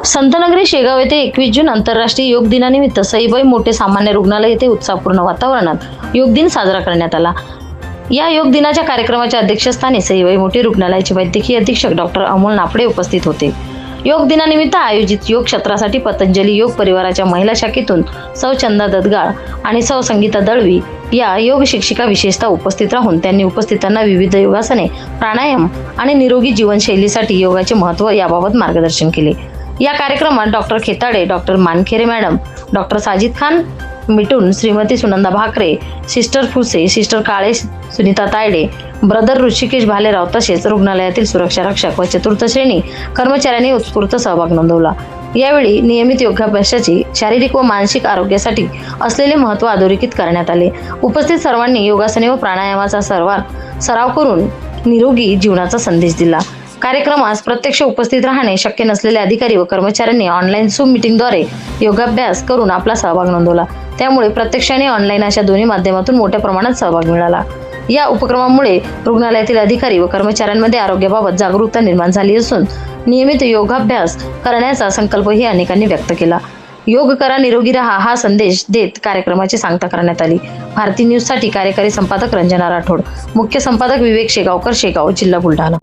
संतनगरी शेगाव येथे 21 जून आंतरराष्ट्रीय योग दिनानिमित्त सईबाई मोठे सामान्य रुग्णालय येथे उत्साहपूर्ण वातावरणात योग दिन साजरा करण्यात आला। या योग दिनाच्या कार्यक्रमाच्या अध्यक्षस्थानी सईबाई मोठे रुग्णालयाचे वैद्यकीय अधीक्षक डॉक्टर अमोल नाफडे उपस्थित होते। योग दिनानिमित्त आयोजित योग क्षेत्रासाठी पतंजली योग परिवाराच्या महिला शाखेतून सौ चंदा ददगाळ आणि सौ संगीता दळवी या योग शिक्षिका विशेषतः उपस्थित राहून त्यांनी उपस्थितांना विविध योगासने, प्राणायाम आणि निरोगी जीवनशैलीसाठी योगाचे महत्त्व याबाबत मार्गदर्शन केले। या कार्यक्रमात doctor Khetade, doctor Mankhere madam, doctor Sajid Khan मिटून, Shrimati Sunanda Bhakre, sister Phuse, sister Kale, Sunita Tayde, brother Rishikesh Bhalerao तसेच रुग्णालयातील सुरक्षा रक्षक व चतुर्थ श्रेणी कर्मचाऱ्यांनी उत्स्फूर्त सहभाग नोंदवला। यावेळी नियमित योगाभ्यासाची शारीरिक व मानसिक आरोग्यासाठी असलेले महत्त्व अधोरेखित करण्यात आले। उपस्थित सर्वांनी योगासने व प्राणायामाचा सराव करून निरोगी जीवनाचा संदेश दिला। कार्यक्रमास प्रत्यक्ष उपस्थित राहणे शक्य नसलेले अधिकारी व कर्मचाऱ्यांनी ऑनलाईन झूम मीटिंगद्वारे योगाभ्यास करून आपला सहभाग नोंदवला। त्यामुळे प्रत्यक्ष आणि ऑनलाईन अशा दोन्ही माध्यमातून मोठ्या प्रमाणात सहभाग मिळाला। या उपक्रमामुळे रुग्णालयातील अधिकारी व कर्मचाऱ्यांमध्ये आरोग्याबाबत जागरूकता निर्माण झाली असून नियमित योगाभ्यास करण्याचा संकल्पही अनेकांनी व्यक्त केला। योग करा, निरोगी राहा हा संदेश देत कार्यक्रमाची सांगता करण्यात आली। भारती न्यूजसाठी कार्यकारी संपादक रंजना राठोड, मुख्य संपादक विवेक शेगावकर, शेगाव, जिल्हा बुलढाणा।